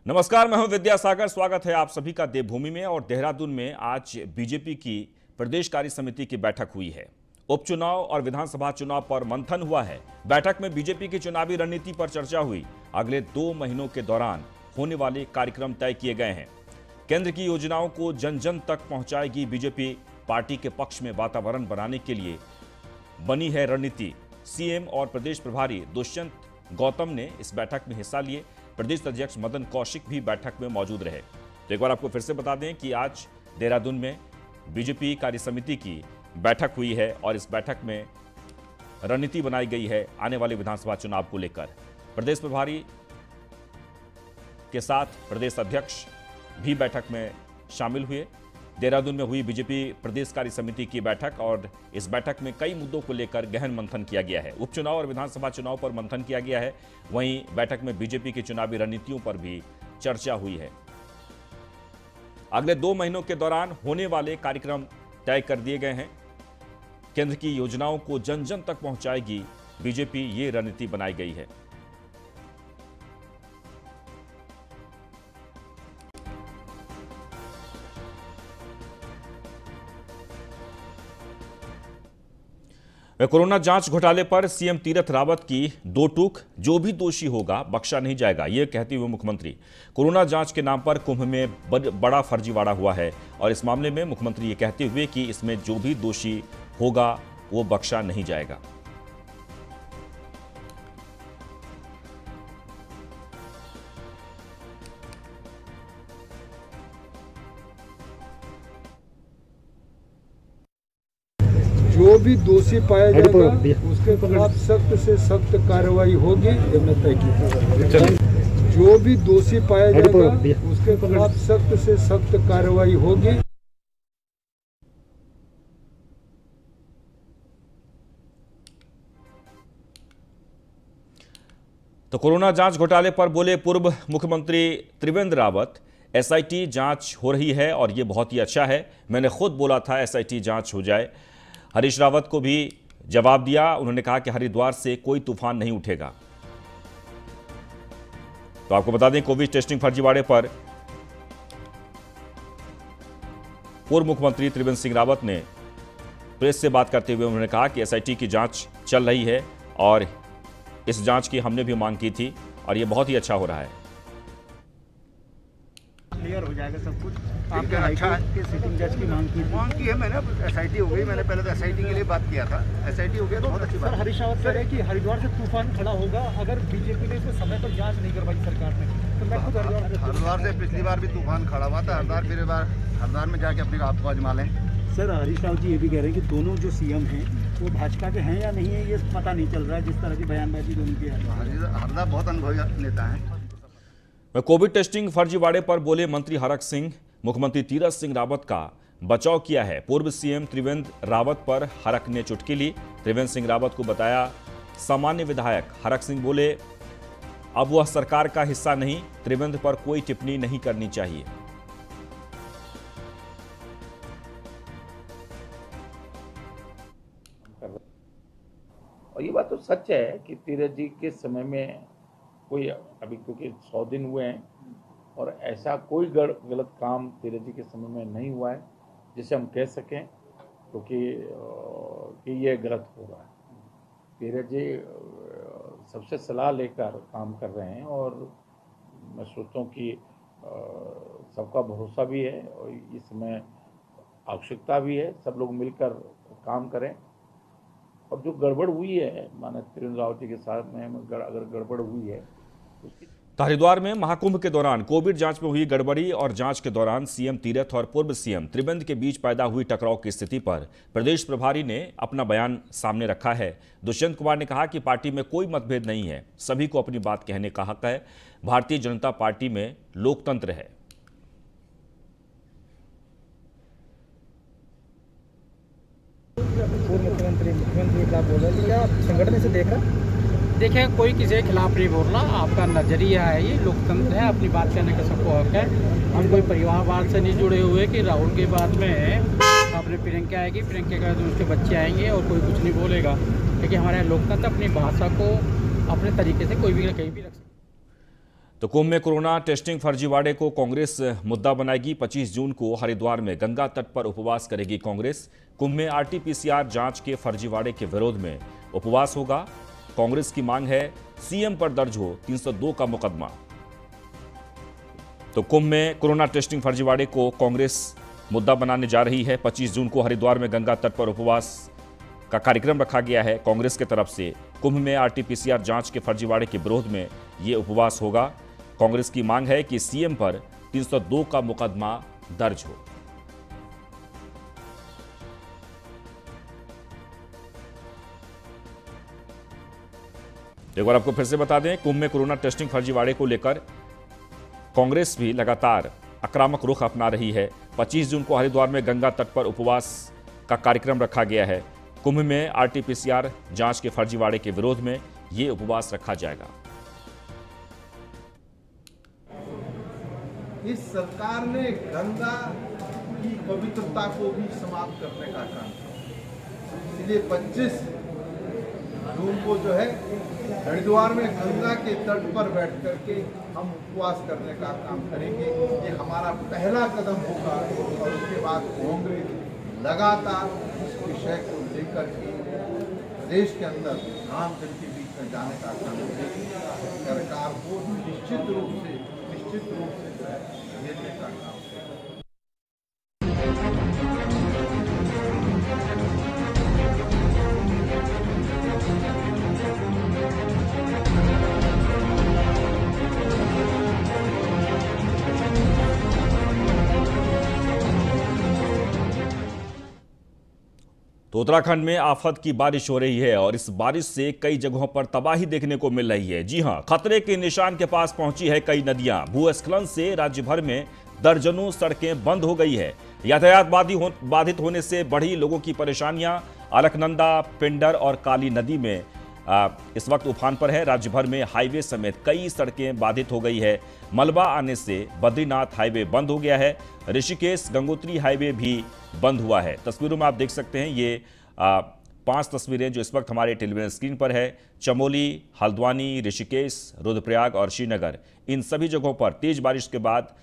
नमस्कार, मैं हूं विद्यासागर। स्वागत है आप सभी का देवभूमि में। और देहरादून में आज बीजेपी की प्रदेश कार्य समिति की बैठक हुई है। उपचुनाव और विधानसभा चुनाव पर मंथन हुआ है। बैठक में बीजेपी की चुनावी रणनीति पर चर्चा हुई। अगले 2 महीनों के दौरान होने वाले कार्यक्रम तय किए गए हैं। केंद्र की योजनाओं को जन जन तक पहुंचाएगी बीजेपी। पार्टी के पक्ष में वातावरण बनाने के लिए बनी है रणनीति। सीएम और प्रदेश प्रभारी दुष्यंत गौतम ने इस बैठक में हिस्सा लिए। प्रदेश अध्यक्ष मदन कौशिक भी बैठक में मौजूद रहे। तो एक बार आपको फिर से बता दें कि आज देहरादून में बीजेपी कार्य समिति की बैठक हुई है और इस बैठक में रणनीति बनाई गई है आने वाले विधानसभा चुनाव को लेकर। प्रदेश प्रभारी के साथ प्रदेश अध्यक्ष भी बैठक में शामिल हुए। देहरादून में हुई बीजेपी प्रदेश कार्य समिति की बैठक और इस बैठक में कई मुद्दों को लेकर गहन मंथन किया गया है। उपचुनाव और विधानसभा चुनाव पर मंथन किया गया है। वहीं बैठक में बीजेपी की चुनावी रणनीतियों पर भी चर्चा हुई है। अगले 2 महीनों के दौरान होने वाले कार्यक्रम तय कर दिए गए हैं। केंद्र की योजनाओं को जन जन तक पहुंचाएगी बीजेपी, ये रणनीति बनाई गई है। कोरोना जांच घोटाले पर सीएम तीरथ रावत की 2 टूक, जो भी दोषी होगा बख्शा नहीं जाएगा, यह कहते हुए मुख्यमंत्री। कोरोना जांच के नाम पर कुंभ में बड़ा फर्जीवाड़ा हुआ है और इस मामले में मुख्यमंत्री ये कहते हुए कि इसमें जो भी दोषी होगा वो बख्शा नहीं जाएगा। जो भी दोषी पाया जाएगा उसके खिलाफ सख्त से सख्त कार्रवाई होगी, ये मैं तय की। जो भी दोषी पाया जाएगा उसके खिलाफ सख्त से सख्त कार्रवाई होगी। तो कोरोना जांच घोटाले पर बोले पूर्व मुख्यमंत्री त्रिवेंद्र रावत, एसआईटी जांच हो रही है और ये बहुत ही अच्छा है। मैंने खुद बोला था एसआईटी जांच हो जाए। हरीश रावत को भी जवाब दिया। उन्होंने कहा कि हरिद्वार से कोई तूफान नहीं उठेगा। तो आपको बता दें, कोविड टेस्टिंग फर्जीवाड़े पर पूर्व मुख्यमंत्री त्रिवेंद्र सिंह रावत ने प्रेस से बात करते हुए उन्होंने कहा कि एसआईटी की जांच चल रही है और इस जांच की हमने भी मांग की थी और ये बहुत ही अच्छा हो रहा है। क्लियर हो जाएगा सब कुछ। आपके अच्छा के सिटिंग जज की मांग की है मैंने। एसआईटी हो गई, मैंने पहले तो एसआईटी के लिए बात किया था। एसआईटी हो गया तो बहुत अच्छी बात। सर, हरीश रावत कह रहे हैं कि हरिद्वार से तूफान खड़ा होगा अगर बीजेपी ने इसमें समय पर जांच नहीं करवाई सरकार ने। तो मैं खुद हरिद्वार से पिछली बार भी तूफान खड़ा हुआ था। हरिद्वार में जाके अपने आप को आजमा लें। सर, हरीश रावत जी ये भी कह रहे हैं कि दोनों जो सीएम हैं वो भाजपा के हैं या नहीं है, ये पता नहीं चल रहा है। जिस तरह की बयानबाजी दोनों की है। हरिद्वार बहुत अनुभवी नेता है। कोविड टेस्टिंग फर्जीवाड़े पर बोले मंत्री हरक सिंह, मुख्यमंत्री तीरथ सिंह रावत का बचाव किया है। पूर्व सीएम त्रिवेंद्र रावत पर हरक ने चुटकी ली। त्रिवेंद्र सिंह रावत को बताया सामान्य विधायक। हरक सिंह बोले अब वह सरकार का हिस्सा नहीं, त्रिवेंद्र पर कोई टिप्पणी नहीं करनी चाहिए। और ये बात तो सच है कि तीरथ जी के समय में कोई, अभी क्योंकि 100 दिन हुए हैं और ऐसा कोई गलत काम तीरथ जी के समय में नहीं हुआ है जिसे हम कह सकें क्योंकि कि ये गलत हो रहा है। तीरथ जी सबसे सलाह लेकर काम कर रहे हैं और मैं सोचता हूँ कि सबका भरोसा भी है और इस समय आवश्यकता भी है सब लोग मिलकर काम करें। और जो गड़बड़ हुई है माननीय त्रिवेंद्र रावत जी के साथ में अगर गड़बड़ हुई है उसकी। हरिद्वार में महाकुंभ के दौरान कोविड जांच में हुई गड़बड़ी और जांच के दौरान सीएम तीरथ और पूर्व सीएम त्रिवेंद्र के बीच पैदा हुई टकराव की स्थिति पर प्रदेश प्रभारी ने अपना बयान सामने रखा है। दुष्यंत कुमार ने कहा कि पार्टी में कोई मतभेद नहीं है, सभी को अपनी बात कहने का हक है। भारतीय जनता पार्टी में लोकतंत्र है। मुख्यमंत्री क्या बोल रहे थे, क्या संगठन से देख रहा? देखिए, कोई किसी के खिलाफ नहीं बोल रहा। आपका नजरिया है, ये लोकतंत्र है, अपनी बात कहने का सबको हक है। हम कोई परिवारवाद से नहीं जुड़े हुए कि राहुल के बाद में अपने प्रियंका आएगी, प्रियंका के बाद उसके बच्चे आएंगे और कोई कुछ नहीं बोलेगा। लेकिन हमारे लोकतंत्र अपनी भाषा को अपने तरीके से कोई भी कहीं भी रख सकता है। तो कुंभ में कोरोना टेस्टिंग फर्जीवाड़े को कांग्रेस मुद्दा बनाएगी। 25 जून को हरिद्वार में गंगा तट पर उपवास करेगी कांग्रेस। कुंभ में आरटीपीसीआर जांच के फर्जीवाड़े के विरोध में उपवास होगा। कांग्रेस की मांग है सीएम पर दर्ज हो 302 का मुकदमा। तो कुंभ में कोरोना टेस्टिंग फर्जीवाड़े को कांग्रेस मुद्दा बनाने जा रही है। 25 जून को हरिद्वार में गंगा तट पर उपवास का कार्यक्रम रखा गया है कांग्रेस की तरफ से। कुंभ में आरटीपीसीआर जांच के फर्जीवाड़े के विरोध में ये उपवास होगा। कांग्रेस की मांग है कि सीएम पर 302 का मुकदमा दर्ज हो। एक बार आपको फिर से बता दें, कुंभ में कोरोना टेस्टिंग फर्जीवाड़े को लेकर कांग्रेस भी लगातार आक्रामक रुख अपना रही है। 25 जून को हरिद्वार में गंगा तट पर उपवास का कार्यक्रम रखा गया है। कुंभ में आरटीपीसीआर जांच के फर्जीवाड़े के विरोध में ये उपवास रखा जाएगा। इस सरकार ने गंगा की पवित्रता को भी समाप्त करने का काम किया। इसलिए 25 जून को जो है हरिद्वार में गंगा के तट पर बैठ करके हम उपवास करने का काम करेंगे। ये हमारा पहला कदम होगा और उसके बाद कांग्रेस लगातार इस विषय को लेकर के प्रदेश के अंदर आम जन के बीच में जाने का काम करेगी। सरकार को निश्चित रूप से जो है घेरने का काम करेगी। तो उत्तराखंड में आफत की बारिश हो रही है और इस बारिश से कई जगहों पर तबाही देखने को मिल रही है। जी हां, खतरे के निशान के पास पहुंची है कई नदियां। भूस्खलन से राज्य भर में दर्जनों सड़कें बंद हो गई है। यातायात बाधित होने से बढ़ी लोगों की परेशानियां। अलकनंदा, पिंडर और काली नदी में इस वक्त उफान पर है। राज्य भर में हाईवे समेत कई सड़कें बाधित हो गई है। मलबा आने से बद्रीनाथ हाईवे बंद हो गया है। ऋषिकेश गंगोत्री हाईवे भी बंद हुआ है। तस्वीरों में आप देख सकते हैं ये 5 तस्वीरें जो इस वक्त हमारे टेलीविजन स्क्रीन पर है। चमोली, हल्द्वानी, ऋषिकेश, रुद्रप्रयाग और श्रीनगर, इन सभी जगहों पर तेज बारिश के बाद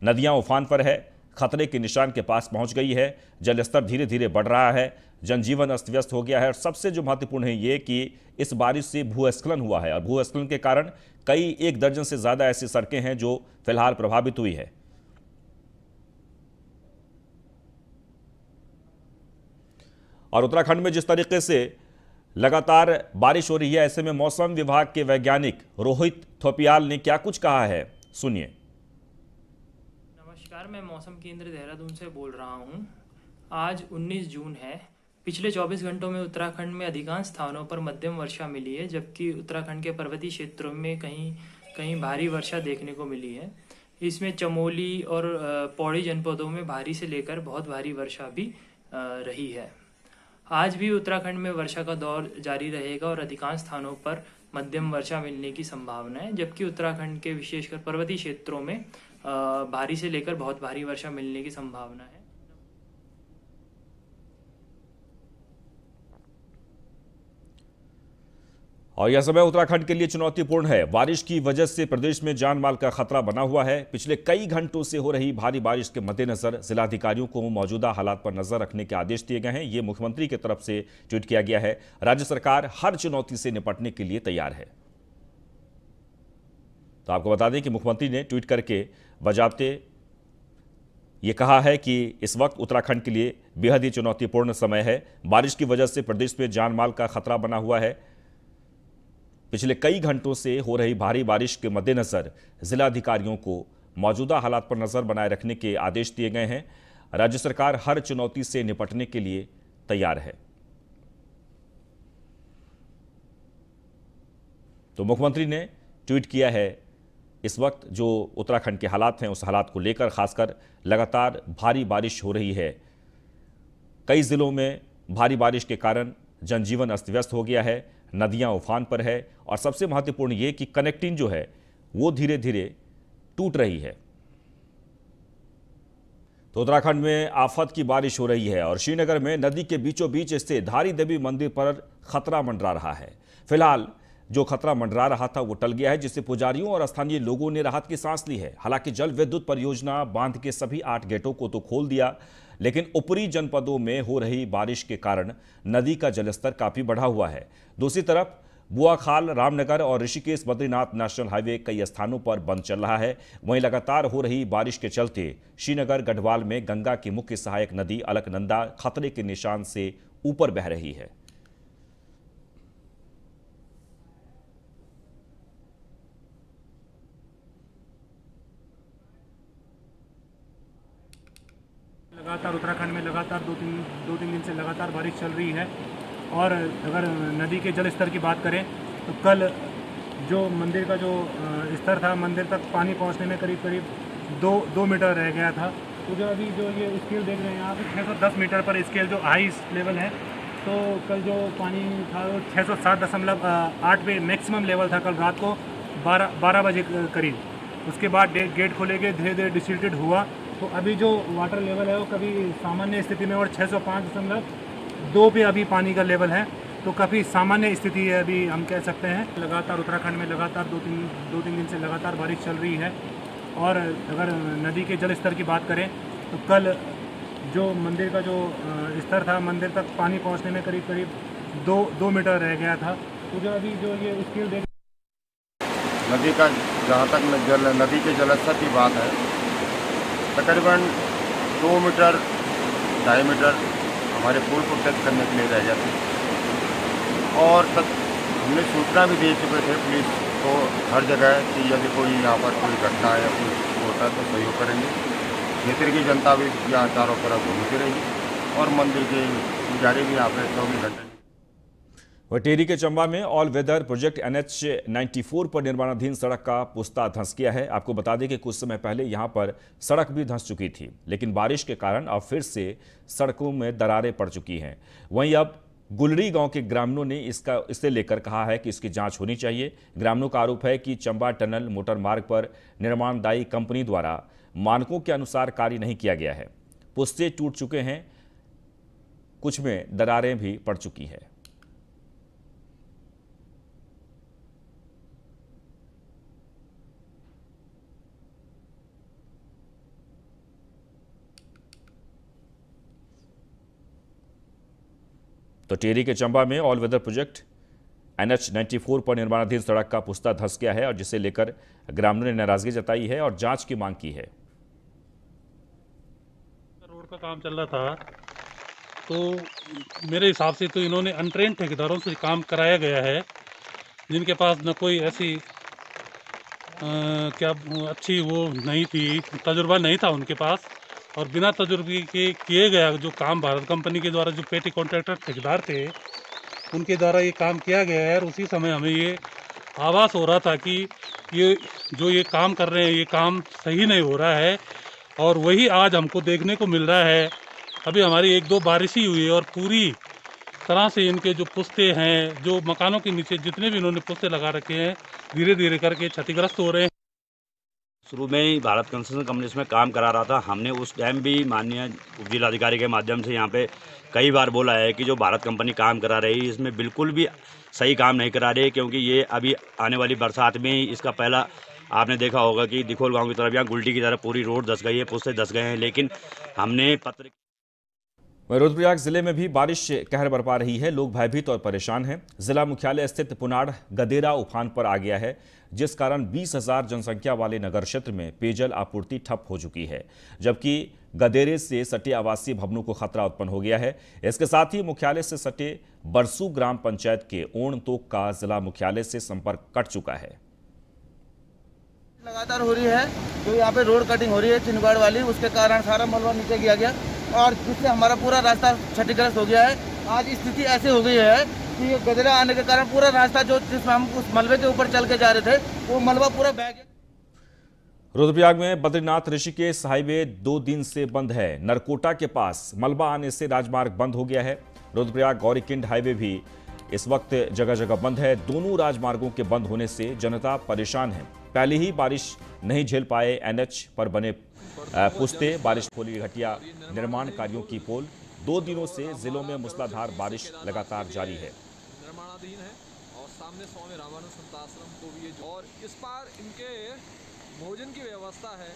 नदियां उफान पर है, खतरे के निशान के पास पहुंच गई है। जलस्तर धीरे धीरे बढ़ रहा है, जनजीवन अस्त व्यस्त हो गया है। और सबसे जो महत्वपूर्ण है ये कि इस बारिश से भूस्खलन हुआ है और भूस्खलन के कारण कई 1 दर्जन से ज्यादा ऐसी सड़कें हैं जो फिलहाल प्रभावित हुई है। और उत्तराखंड में जिस तरीके से लगातार बारिश हो रही है, ऐसे में मौसम विभाग के वैज्ञानिक रोहित थोपियाल ने क्या कुछ कहा है, सुनिए। नमस्कार, मैं मौसम केंद्र देहरादून से बोल रहा हूं। आज 19 जून है। पिछले 24 घंटों में उत्तराखंड में अधिकांश स्थानों पर मध्यम वर्षा मिली है, जबकि उत्तराखंड के पर्वतीय क्षेत्रों में कहीं भारी वर्षा देखने को मिली है। इसमें चमोली और पौड़ी जनपदों में भारी से लेकर बहुत भारी वर्षा भी रही है। आज भी उत्तराखंड में वर्षा का दौर जारी रहेगा और अधिकांश स्थानों पर मध्यम वर्षा मिलने की संभावना है, जबकि उत्तराखंड के विशेषकर पर्वतीय क्षेत्रों में भारी से लेकर बहुत भारी वर्षा मिलने की संभावना है। और यह समय उत्तराखंड के लिए चुनौतीपूर्ण है। बारिश की वजह से प्रदेश में जान माल का खतरा बना हुआ है। पिछले कई घंटों से हो रही भारी बारिश के मद्देनजर जिलाधिकारियों को मौजूदा हालात पर नजर रखने के आदेश दिए गए हैं। ये मुख्यमंत्री की तरफ से ट्वीट किया गया है। राज्य सरकार हर चुनौती से निपटने के लिए तैयार है। तो आपको बता दें कि मुख्यमंत्री ने ट्वीट करके बजाते ये कहा है कि इस वक्त उत्तराखंड के लिए बेहद ही चुनौतीपूर्ण समय है। बारिश की वजह से प्रदेश में जान माल का खतरा बना हुआ है। पिछले कई घंटों से हो रही भारी बारिश के मद्देनजर जिलाधिकारियों को मौजूदा हालात पर नजर बनाए रखने के आदेश दिए गए हैं। राज्य सरकार हर चुनौती से निपटने के लिए तैयार है। तो मुख्यमंत्री ने ट्वीट किया है। इस वक्त जो उत्तराखंड के हालात हैं उस हालात को लेकर खासकर लगातार भारी बारिश हो रही है। कई जिलों में भारी बारिश के कारण जनजीवन अस्त व्यस्त हो गया है, नदियां उफान पर है और सबसे महत्वपूर्ण ये कि कनेक्टिंग जो है वो धीरे धीरे टूट रही है। तो उत्तराखंड में आफत की बारिश हो रही है और श्रीनगर में नदी के बीचों बीच स्थित धारी देवी मंदिर पर खतरा मंडरा रहा है। फिलहाल जो खतरा मंडरा रहा था वो टल गया है, जिससे पुजारियों और स्थानीय लोगों ने राहत की सांस ली है। हालांकि जल विद्युत परियोजना बांध के सभी 8 गेटों को तो खोल दिया, लेकिन ऊपरी जनपदों में हो रही बारिश के कारण नदी का जलस्तर काफी बढ़ा हुआ है। दूसरी तरफ बुआखाल, रामनगर और ऋषिकेश बद्रीनाथ नेशनल हाईवे कई स्थानों पर बंद चल रहा है। वहीं लगातार हो रही बारिश के चलते श्रीनगर गढ़वाल में गंगा की मुख्य सहायक नदी अलकनंदा खतरे के निशान से ऊपर बह रही है। लगातार उत्तराखंड में लगातार दो तीन दिन से लगातार बारिश चल रही है। और अगर नदी के जल स्तर की बात करें तो कल जो मंदिर का जो स्तर था, मंदिर तक पानी पहुंचने में करीब करीब 2 मीटर रह गया था। तो जो अभी जो ये स्केल देख रहे हैं यहाँ पे 610 मीटर पर स्केल जो हाई लेवल है, तो कल जो पानी था वो 607.8 पे मैक्सिमम लेवल था कल रात को 12 बजे करीब। उसके बाद गेट खोले गए, धीरे धीरे डिसिल्टेड हुआ। तो अभी जो वाटर लेवल है वो कभी सामान्य स्थिति में और 605.2 पे अभी पानी का लेवल है, तो काफ़ी सामान्य स्थिति है अभी हम कह सकते हैं। लगातार उत्तराखंड में लगातार दो तीन दिन से लगातार बारिश चल रही है। और अगर नदी के जल स्तर की बात करें तो कल जो मंदिर का जो स्तर था, मंदिर तक पानी पहुंचने में करीब करीब 2 मीटर रह गया था। तो जो अभी जो ये स्केल देख नदी का, जहाँ तक नदी के जलस्तर की बात है, तकरीबन 2 मीटर 2.5 मीटर हमारे पुल को टच करने के लिए रह गया था। और तक हमने सूचना भी दे चुके थे पुलिस को हर जगह कि यदि कोई यहाँ पर कोई घटना है या कुछ होता है तो सहयोग करेंगे। क्षेत्र की जनता भी यहाँ चारों तरफ घूमती रही और मंदिर के पुजारी भी यहाँ पर 24 घंटे। टिहरी के चंबा में ऑल वेदर प्रोजेक्ट NH 94 पर निर्माणाधीन सड़क का पुस्ता धंस गया है। आपको बता दें कि कुछ समय पहले यहां पर सड़क भी धंस चुकी थी, लेकिन बारिश के कारण अब फिर से सड़कों में दरारें पड़ चुकी हैं। वहीं अब गुलरी गांव के ग्रामीणों ने इसे लेकर कहा है कि इसकी जांच होनी चाहिए। ग्रामीणों का आरोप है कि चंबा टनल मोटर मार्ग पर निर्माणदायी कंपनी द्वारा मानकों के अनुसार कार्य नहीं किया गया है। पुस्ते टूट चुके हैं, कुछ में दरारें भी पड़ चुकी है। तो टिहरी के चंबा में ऑल वेदर प्रोजेक्ट NH 94 पर निर्माणाधीन सड़क का पुस्ता धंस गया है और जिसे लेकर ग्रामीणों ने नाराजगी जताई है और जांच की मांग की है। रोड का काम चल रहा था, तो मेरे हिसाब से तो इन्होंने अनट्रेंड ठेकेदारों से काम कराया गया है, जिनके पास न कोई ऐसी क्या अच्छी वो नहीं थी, तजुर्बा नहीं था उनके पास। और बिना तजुर्बे के किए गया जो काम भारत कंपनी के द्वारा जो पेटी कॉन्ट्रैक्टर ठेकेदार थे उनके द्वारा ये काम किया गया है। और उसी समय हमें ये आभास हो रहा था कि ये काम कर रहे हैं ये काम सही नहीं हो रहा है, और वही आज हमको देखने को मिल रहा है। अभी हमारी 1-2 बारिश ही हुई है और पूरी तरह से इनके जो पुस्ते हैं, जो मकानों के नीचे जितने भी इन्होंने पुस्ते लगा रखे हैं, धीरे धीरे करके क्षतिग्रस्त हो रहे हैं। शुरू में ही भारत कंस्ट्रक्शन कंपनी इसमें काम करा रहा था। हमने उस टाइम भी माननीय उप जिलाधिकारी के माध्यम से यहाँ पे कई बार बोला है कि जो भारत कंपनी काम करा रही है इसमें बिल्कुल भी सही काम नहीं करा रही है, क्योंकि ये अभी आने वाली बरसात में ही इसका पहला आपने देखा होगा कि दिखोल गांव की तरफ यहाँ गुलटी की तरफ पूरी रोड धंस गई है, पुस्ते धंस गए हैं। लेकिन हमने पत्र रुद्रप्रयाग जिले में भी बारिश कहर बरपा रही है। लोग भयभीत और परेशान हैं। जिला मुख्यालय स्थित पुनाड़ गदेरा उफान पर आ गया है, जिस कारण 20,000 जनसंख्या वाले नगर क्षेत्र में पेयजल आपूर्ति ठप हो चुकी है, जबकि गदेरे से सटे आवासीय भवनों को खतरा उत्पन्न हो गया है। इसके साथ ही मुख्यालय से सटे बरसू ग्राम पंचायत के ओण तोक का जिला मुख्यालय से संपर्क कट चुका है। लगातार हो रही है, जो यहाँ पे रोड कटिंग हो रही है चिनगढ़ वाली, उसके कारण सारा मलबा नीचे किया गया और जिससे हमारा पूरा रास्ता क्षतिग्रस्त हो गया है। आज स्थिति ऐसी हो गई है कि ये गजरा आने के कारण पूरा रास्ता जो जिसमें हम उस मलबे के ऊपर चल के जा रहे थे वो मलबा पूरा बह गया। रुद्रप्रयाग में बद्रीनाथ ऋषिकेश हाईवे 2 दिन से बंद है। नरकोटा के पास मलबा आने से राजमार्ग बंद हो गया है। रुद्रप्रयाग गौरीकिंड हाईवे भी इस वक्त जगह जगह बंद है। दोनों राजमार्गों के बंद होने से जनता परेशान है। पहले ही बारिश नहीं झेल पाए NH पर बने पुस्ते, बारिश खोली घटिया निर्माण कार्यों की पोल। 2 दिनों से जिलों में मूसलाधार बारिश लगातार जारी है। सामने स्वामी रामानंद संत आश्रम को भी है और इस पार इनके भोजन की व्यवस्था है।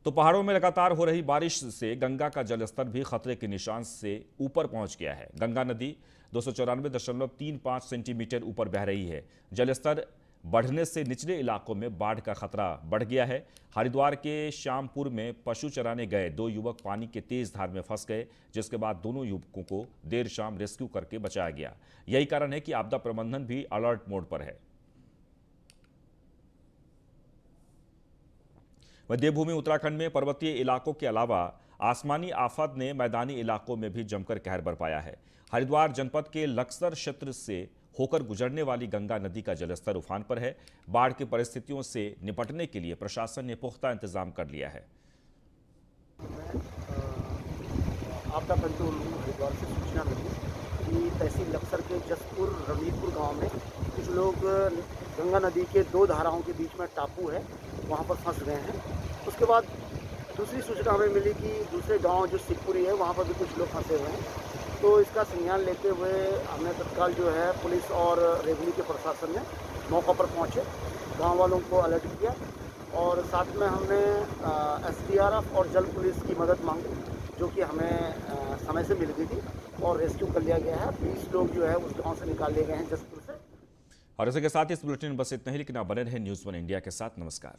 तो पहाड़ों में लगातार हो रही बारिश से गंगा का जलस्तर भी खतरे के निशान से ऊपर पहुंच गया है। गंगा नदी 294.35 सेंटीमीटर ऊपर बह रही है। जलस्तर बढ़ने से निचले इलाकों में बाढ़ का खतरा बढ़ गया है। हरिद्वार के श्यामपुर में पशु चराने गए 2 युवक पानी के तेज धार में फंस गए, जिसके बाद दोनों युवकों को देर शाम रेस्क्यू करके बचाया गया। यही कारण है कि आपदा प्रबंधन भी अलर्ट मोड पर है। देवभूमि उत्तराखंड में पर्वतीय इलाकों के अलावा आसमानी आफत ने मैदानी इलाकों में भी जमकर कहर बरपाया है। हरिद्वार जनपद के लक्सर क्षेत्र से होकर गुजरने वाली गंगा नदी का जलस्तर उफान पर है। बाढ़ की परिस्थितियों से निपटने के लिए प्रशासन ने पुख्ता इंतजाम कर लिया है। आपदा कंट्रोल रूम हरिद्वार से सूचना मिली कि तहसील लक्सर के जसपुर रमीरपुर गांव में कुछ लोग गंगा नदी के 2 धाराओं के बीच में टापू है, वहां पर फंस गए हैं। उसके बाद दूसरी सूचना हमें मिली कि दूसरे गांव जो सिखपुरी है वहां पर भी कुछ लोग फंसे हुए हैं। तो इसका संज्ञान लेते हुए हमने तत्काल जो है पुलिस और रेवन्यू के प्रशासन ने मौका पर पहुंचे, गांव वालों को अलर्ट किया और साथ में हमने SDRF और जल पुलिस की मदद मांगी, जो कि हमें समय से मिल गई थी और रेस्क्यू कर लिया गया है। 20 लोग जो है उस गांव से निकाल लिए गए हैं जसपुर से। और इसी के साथ इस बुलेटिन में बस इतना ही, लेकिन आप बने रहे न्यूज़ 1 इंडिया के साथ। नमस्कार।